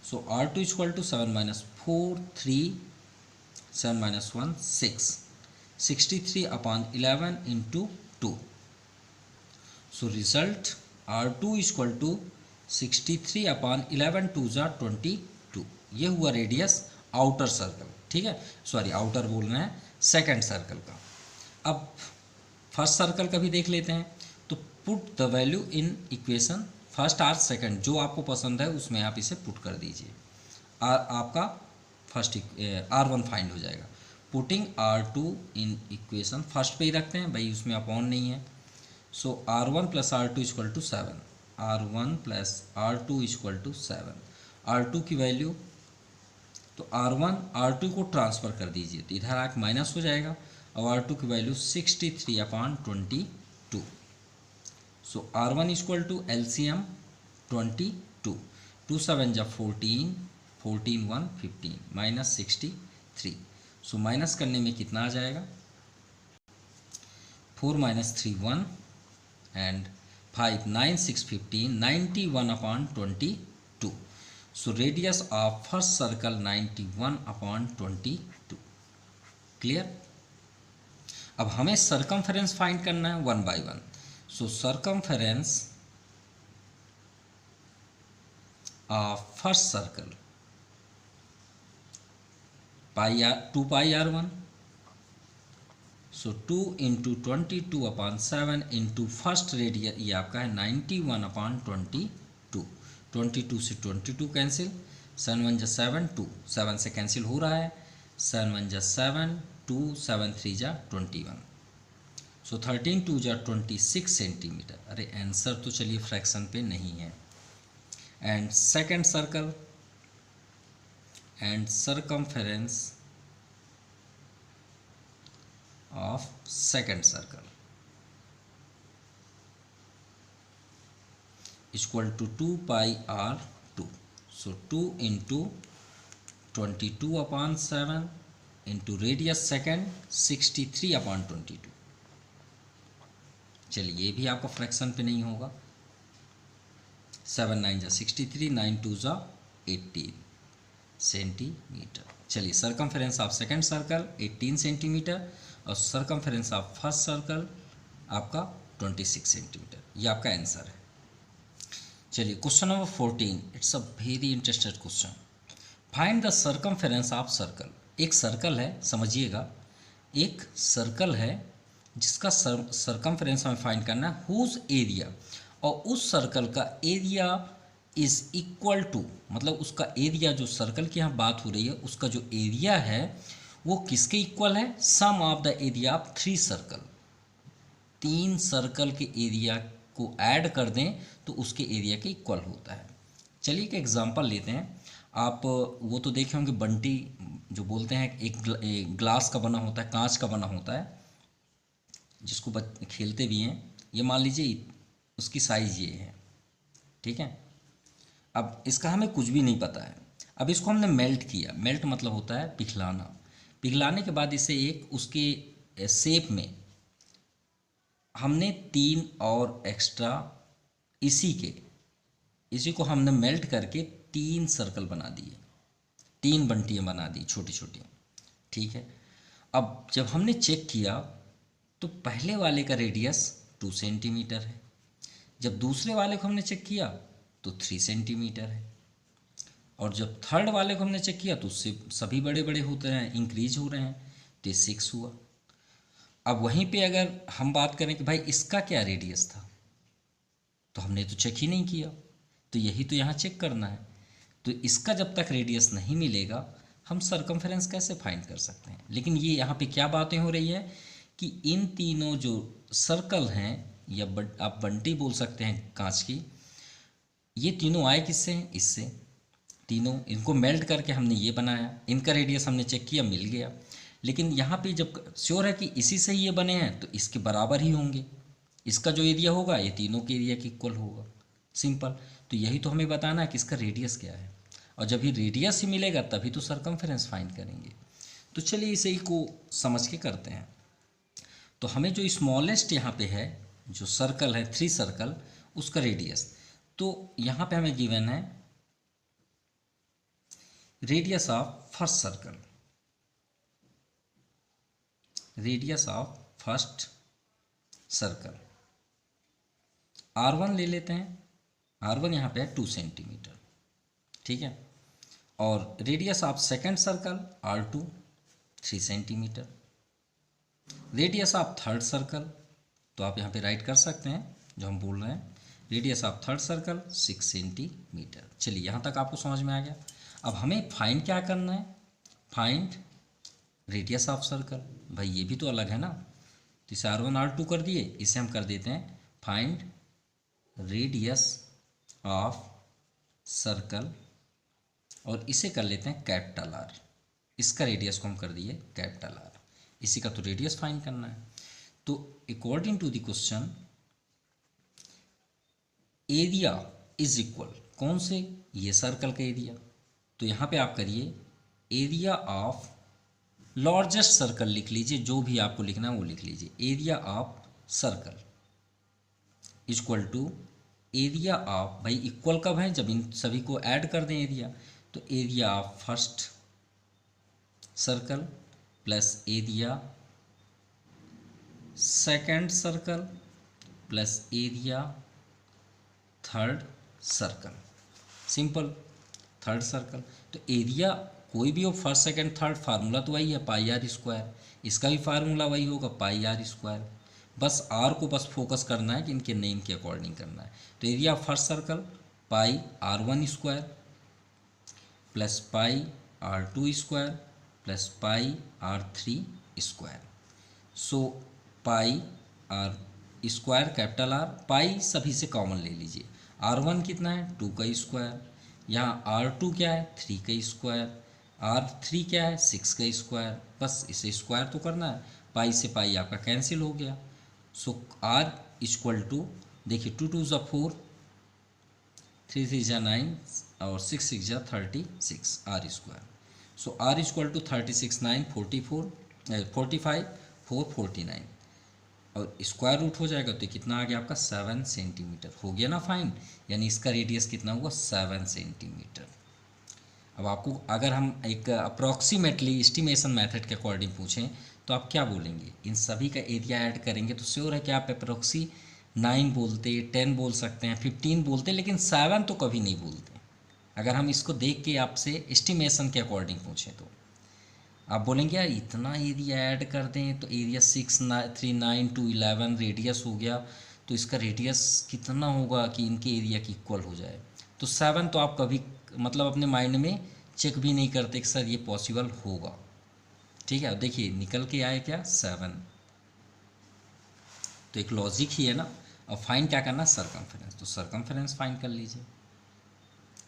So R2 equal to 7 minus 4 3, 7 minus 1 6, 63/11 into 2। So result R2 equal to 63/11, 2 जा 22। ये हुआ रेडियस आउटर सर्कल, ठीक है, सॉरी आउटर बोल रहे हैं सेकेंड सर्कल का। अब फर्स्ट सर्कल का भी देख लेते हैं, तो put the value in equation first और सेकंड, जो आपको पसंद है उसमें आप इसे पुट कर दीजिए। आपका फर्स्ट R1 फाइंड हो जाएगा। Putting R2 in equation first पे ही रखते हैं भाई, उसमें अपॉन नहीं है। So R1 plus R2 equal to 7, R1 plus R2 equal to 7। R2 की वैल्यू, तो R1 R2 को ट्रांसफ़र कर दीजिए तो इधर आके माइनस हो जाएगा, और R2 की value 63/22। So R1 equal to LCM 22, 2 7 जा 14, 14 1 15 माइनस 63। सो माइनस करने में कितना आ जाएगा, 4 minus 3 1 and 5 9 6 15, 91/22। So radius of first circle 91/22। Clear. अब हमें सरकमफेरेंस फाइंड करना है 1 by 1। So circumference of first circle pi r 2πr1, so 2 into 22/7 into first radius, ये आपका है 91/22। 22 से 22 कैंसिल, 7 1 जा 7, 2 7 से कैंसिल हो रहा है, 7 1 जा 7, 2 7 3 जा 21, सो 13 2 जा 26 सेंटीमीटर। अरे आंसर तो चलिए फ्रैक्शन पे नहीं है। And second circle and circumference of second circle is equal to 2πr2, so 2 into 22/7 into radius second 63/22। चलिए ये भी आपका फ्रैक्शन पे नहीं होगा। 7 9 जा 63, 9 2 जा 18 सेंटीमीटर। चलिए circumference of second circle 18 centimetre और सर्कमफेरेंस ऑफ फर्स्ट सर्कल आपका 26 सेंटीमीटर। ये आपका आंसर है। चलिए question number 14, it's a very interested question. Find the circumference of circle. एक सर्कल है, समझिएगा, एक सर्कल है जिसका सर्कमफेरेंस हमें फाइंड करना है, हुज एरिया, और उस सर्कल का एरिया इज़ इक्वल टू, मतलब उसका एरिया, जो सर्कल की यहाँ बात हो रही है उसका जो एरिया है वो किसके इक्वल है, sum of the area of 3 circle. 3 circle के एरिया को ऐड कर दें तो उसके एरिया के इक्वल होता है। चलिए एक एग्जांपल लेते हैं। आप वो तो देखे होंगे, बंटी जो बोलते हैं, एक ग्लास का बना होता है, कांच का बना होता है, जिसको बच्चे खेलते भी हैं। ये मान लीजिए उसकी साइज़ ये है, ठीक है। अब इसका हमें कुछ भी नहीं पता है। अब इसको हमने मेल्ट किया। मेल्ट मतलब होता है पिघलाना। पिघलाने के बाद इसे एक उसके शेप में हमने 3 और एक्स्ट्रा इसी को हमने मेल्ट करके 3 सर्कल बना दिए, 3 बंटियाँ बना दी छोटी छोटी, ठीक है। अब जब हमने चेक किया तो पहले वाले का रेडियस 2 सेंटीमीटर है, जब दूसरे वाले को हमने चेक किया तो 3 सेंटीमीटर है, और जब थर्ड वाले को हमने चेक किया तो उससे सभी बड़े बड़े होते हैं, इंक्रीज हो रहे हैं, तो 6 हुआ। अब वहीं पे अगर हम बात करें कि भाई इसका क्या रेडियस था, तो हमने तो चेक ही नहीं किया, तो यही तो यहाँ चेक करना है। तो इसका जब तक रेडियस नहीं मिलेगा हम सर्कमफेरेंस कैसे फाइंड कर सकते हैं। लेकिन ये यहाँ पे क्या बातें हो रही है कि इन तीनों जो सर्कल हैं, या आप बंटी बोल सकते हैं कांच की, ये तीनों आए किससे हैं, इससे। तीनों इनको मेल्ट करके हमने ये बनाया, इनका रेडियस हमने चेक किया, मिल गया। लेकिन यहाँ पे जब श्योर है कि इसी से ये बने हैं तो इसके बराबर ही होंगे, इसका जो एरिया होगा ये तीनों के एरिया के इक्वल होगा, सिंपल। तो यही तो हमें बताना है कि इसका रेडियस क्या है, और जब ही रेडियस ही मिलेगा तभी तो सर्कमफेरेंस फाइंड करेंगे। तो चलिए इसे ही को समझ के करते हैं। तो हमें जो स्मॉलेस्ट यहाँ पे है, जो सर्कल है 3 सर्कल, उसका रेडियस, तो यहाँ पे हमें गिवन है radius of first circle, radius of first circle R1 ले लेते हैं। R1 यहाँ पे है 2 सेंटीमीटर, ठीक है। और radius of second circle R2 3 centimetre. Radius of third circle, तो आप यहाँ पे राइट कर सकते हैं जो हम बोल रहे हैं, radius of third circle 6 centimetre. चलिए यहाँ तक आपको समझ में आ गया। अब हमें फाइंड क्या करना है, फाइंड रेडियस ऑफ सर्कल। भाई ये भी तो अलग है ना, तो इसे R1 R2 कर दिए, इसे हम कर देते हैं फाइंड रेडियस ऑफ सर्कल, और इसे कर लेते हैं कैपिटल R। इसका रेडियस को हम कर दिए कैपिटल R, इसी का तो रेडियस फाइंड करना है। तो according to the question, area is equal, कौन से, ये सर्कल का एरिया, तो यहाँ पे आप करिए एरिया ऑफ लार्जेस्ट सर्कल लिख लीजिए, जो भी आपको लिखना है वो लिख लीजिए। Area of circle equal to area of, भाई इक्वल कब है, जब इन सभी को ऐड कर दें एरिया, तो area of first circle plus area second circle plus area third circle, simple. Third circle, तो एरिया कोई भी हो फर्स्ट सेकंड थर्ड, फार्मूला तो वही है पाई आर स्क्वायर, इसका भी फार्मूला वही होगा पाई आर स्क्वायर। बस आर को बस फोकस करना है कि इनके नेम के अकॉर्डिंग करना है। तो area of first circle pi r one square plus pi r two square plus pi r three square. So pi r square capital r, pi सभी से कॉमन ले लीजिए। आर वन कितना है 2 का स्क्वायर, यहाँ आर टू क्या है 3 का स्क्वायर, आर थ्री क्या है 6 का स्क्वायर। बस इसे स्क्वायर तो करना है, पाई से पाई आपका कैंसिल हो गया। सो आर इक्वल टू देखिए 2 2 ज़ा 4, 3 3 ज़ा 9 और 6 6 ज़ा 36 r square. So r equal to 36 9 44 45 4 49 और स्क्वायर रूट हो जाएगा तो कितना आ गया आपका 7 सेंटीमीटर हो गया ना फाइन। यानी इसका रेडियस कितना हुआ 7 सेंटीमीटर। अब आपको अगर हम एक अप्रॉक्सीमेटली एस्टिमेशन मेथड के अकॉर्डिंग पूछें तो आप क्या बोलेंगे, इन सभी का एरिया ऐड करेंगे तो श्योर है कि आप अप्रॉक्सी 9 बोलते, 10 बोल सकते हैं, 15 बोलते, लेकिन 7 तो कभी नहीं बोलते। अगर हम इसको देख के आपसे एस्टिमेशन के अकॉर्डिंग पूछें तो आप बोलेंगे यार इतना एरिया ऐड कर दें तो एरिया 6 3 9 2 11 रेडियस हो गया, तो इसका रेडियस कितना होगा कि इनके एरिया की इक्वल हो जाए। तो 7 तो आप कभी मतलब अपने माइंड में चेक भी नहीं करते कि सर ये पॉसिबल होगा। ठीक है, देखिए निकल के आए क्या 7। तो एक लॉजिक ही है ना। अब फाइंड क्या करना, सरकमफेरेंस। तो सरकमफेरेंस फाइंड कर लीजिए,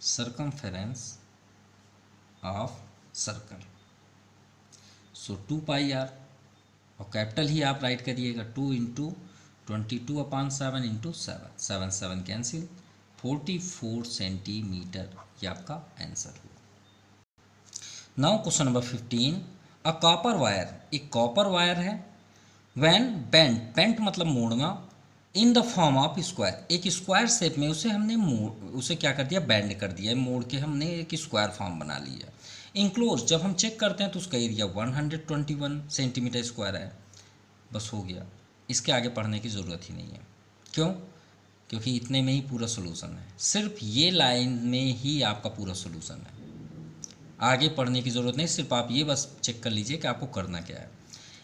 circumference of circle. So 2 pi r और कैपिटल ही आप राइट करिएगा 2 इंटू 22/7 इंटू 7 7 7 कैंसिल 44 सेंटीमीटर, ये आपका आंसर हुआ। Now question number 15, a copper wire, एक कॉपर वायर है व्हेन बेंट, बेंट मतलब मोड़ना, in the form of square, एक स्क्वायर शेप में उसे हमने उसे क्या कर दिया बेंड कर दिया, मोड़ के हमने एक स्क्वायर फॉर्म बना लिया। इंक्लोज जब हम चेक करते हैं तो उसका एरिया 121 सेंटीमीटर स्क्वायर है। बस हो गया, इसके आगे पढ़ने की ज़रूरत ही नहीं है। क्यों? क्योंकि इतने में ही पूरा सोल्यूशन है, सिर्फ ये लाइन में ही आपका पूरा सोल्यूशन है, आगे पढ़ने की ज़रूरत नहीं। सिर्फ आप ये बस चेक कर लीजिए कि आपको करना क्या है।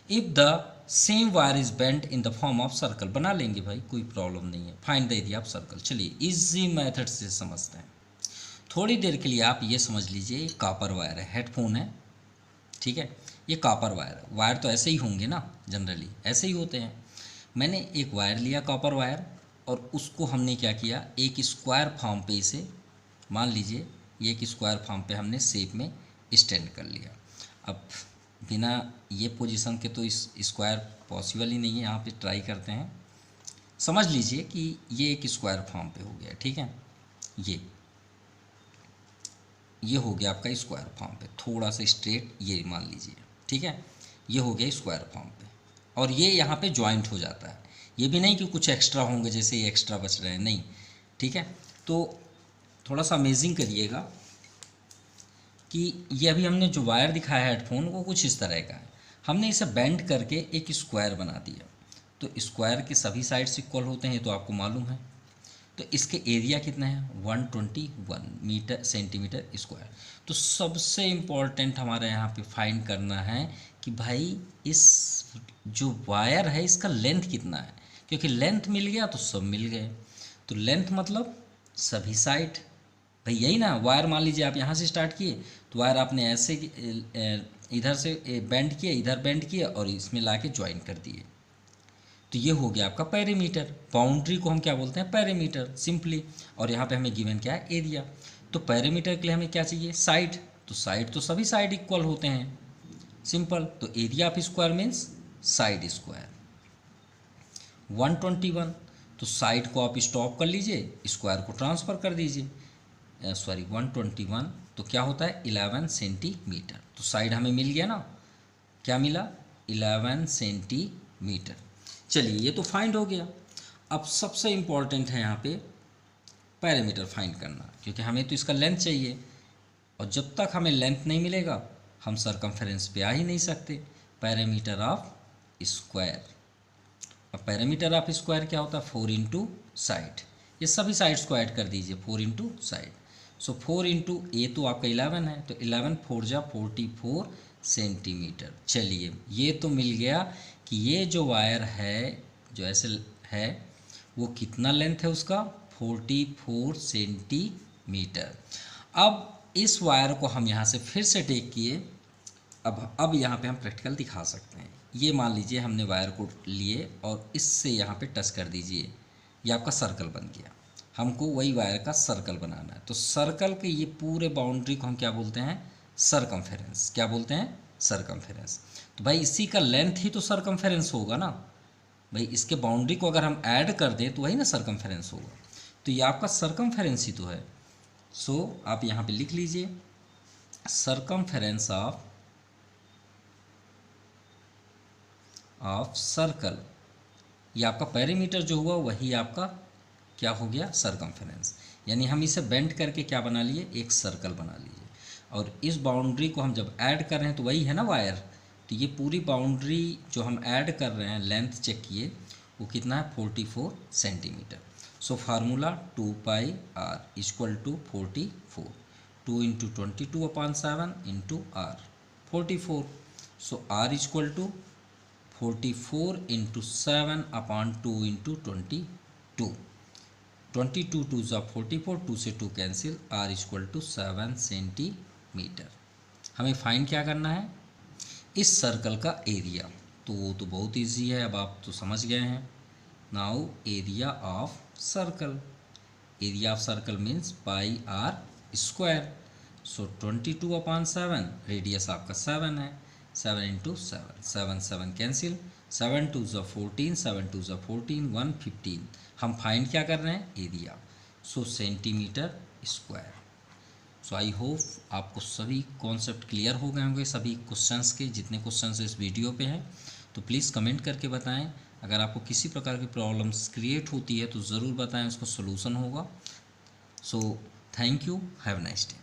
If the same wire is bent in the form of circle, बना लेंगे भाई, कोई प्रॉब्लम नहीं है। Find the area of circle. चलिए इजी मेथड से समझते हैं। थोड़ी देर के लिए आप ये समझ लीजिए कॉपर वायर है, हेडफोन है, ठीक है, ये कॉपर वायर है। वायर तो ऐसे ही होंगे ना, जनरली ऐसे ही होते हैं। मैंने एक वायर लिया कॉपर वायर और उसको हमने क्या किया, एक स्क्वायर फॉर्म पे इसे मान लीजिए ये एक स्क्वायर फॉर्म पे हमने शेप में स्टैंड कर लिया। अब बिना ये पोजीशन के तो इस स्क्वायर पॉसिबल ही नहीं है, यहाँ पे ट्राई करते हैं। समझ लीजिए कि ये एक स्क्वायर फॉर्म पे हो गया, ठीक है, ये हो गया आपका स्क्वायर फॉर्म पे, थोड़ा सा स्ट्रेट ये मान लीजिए, ठीक है, ये हो गया स्क्वायर फॉर्म पे और ये यहाँ पे जॉइंट हो जाता है। ये भी नहीं कि कुछ एक्स्ट्रा होंगे जैसे ये एक्स्ट्रा बच रहे हैं, नहीं, ठीक है। तो थोड़ा सा अमेजिंग करिएगा कि ये अभी हमने जो वायर दिखाया है हेडफोन वो कुछ इस तरह का है। हमने इसे बेंड करके एक स्क्वायर बना दिया, तो स्क्वायर के सभी साइड्स इक्वल होते हैं, ये तो आपको मालूम है। तो इसके एरिया कितना है 121 मीटर सेंटीमीटर स्क्वायर। तो सबसे इम्पॉर्टेंट हमारे यहाँ पे फाइंड करना है कि भाई इस जो वायर है इसका लेंथ कितना है, क्योंकि लेंथ मिल गया तो सब मिल गए। तो लेंथ मतलब सभी साइड, भाई यही ना। वायर मान लीजिए आप यहाँ से स्टार्ट किए तो वायर आपने ऐसे इधर से बेंड किया, इधर बेंड किया और इसमें ला के ज्वाइन कर दिए, तो ये हो गया आपका पेरीमीटर। बाउंड्री को हम क्या बोलते हैं पेरीमीटर सिंपली। और यहाँ पे हमें गिवन क्या है एरिया। तो पेरीमीटर के लिए हमें क्या चाहिए साइड, तो साइड तो सभी साइड इक्वल होते हैं, सिंपल। तो area of square means side square 121। तो साइड को आप स्टॉप कर लीजिए, स्क्वायर को ट्रांसफ़र कर दीजिए, सॉरी 121 तो क्या होता है 11 सेंटीमीटर। तो साइड हमें मिल गया ना, क्या मिला 11 सेंटीमीटर। चलिए ये तो फाइंड हो गया। अब सबसे इम्पॉर्टेंट है यहाँ पे पैरामीटर फाइंड करना, क्योंकि हमें तो इसका लेंथ चाहिए और जब तक हमें लेंथ नहीं मिलेगा हम सरकमफेरेंस पे आ ही नहीं सकते। पैरामीटर ऑफ स्क्वायर, अब पैरामीटर ऑफ स्क्वायर क्या होता है 4 इंटू साइड, ये सभी साइड्स को ऐड कर दीजिए 4 इंटू साइड। सो 4 इंटू ए तो आपका 11 है, तो 11 4 जा 44 सेंटीमीटर। चलिए ये तो मिल गया कि ये जो वायर है जो ऐसे है वो कितना लेंथ है उसका 44 सेंटीमीटर। अब इस वायर को हम यहाँ से फिर से टेक किए, अब यहाँ पे हम प्रैक्टिकल दिखा सकते हैं। ये मान लीजिए हमने वायर को लिए और इससे यहाँ पे टच कर दीजिए, ये आपका सर्कल बन गया। हमको वही वायर का सर्कल बनाना है, तो सर्कल के ये पूरे बाउंड्री को हम क्या बोलते हैं, सरकमफेरेंस। क्या बोलते हैं, सरकमफेरेंस। तो भाई इसी का लेंथ ही तो सरकमफेरेंस होगा ना भाई, इसके बाउंड्री को अगर हम ऐड कर दें तो वही ना सरकमफेरेंस होगा। तो ये आपका सरकमफेरेंस ही तो है। सो आप यहाँ पे लिख लीजिए सरकमफेरेंस ऑफ सर्कल। ये आपका पेरीमीटर जो हुआ वही आपका क्या हो गया, सरकमफेरेंस। यानी हम इसे बेंड करके क्या बना लिए, एक सर्कल बना लीजिए। और इस बाउंड्री को हम जब ऐड कर रहे हैं तो वही है ना वायर, तो ये पूरी बाउंड्री जो हम ऐड कर रहे हैं, लेंथ चेक किए वो कितना है 44 centimetre. So formula 2 pi r equal to 44, 2 into 22/7 into r 44। So r equal to 44 into 7/2 into 22, 22 2 ज़ा 44, 2 से 2 cancel, r equal to 7 centimetre. हमें फाइंड क्या करना है, इस सर्कल का एरिया। तो वो तो बहुत इजी है, अब आप तो समझ गए हैं। Now area of circle, area of circle means pi r square. So 22/7, radius आपका 7 है, 7 इंटू 7, 7 7 कैंसिल, 7 2 ज़ा 14, 7 2 ज़ा 14, 115। हम फाइंड क्या कर रहे हैं, area. So centimetre square. So I hope आपको सभी कॉन्सेप्ट क्लियर हो गए होंगे, सभी क्वेश्चंस के जितने क्वेश्चंस इस वीडियो पे हैं। तो प्लीज़ कमेंट करके बताएं। अगर आपको किसी प्रकार की प्रॉब्लम्स क्रिएट होती है तो ज़रूर बताएं, उसको सोल्यूशन होगा। So thank you, have a nice day.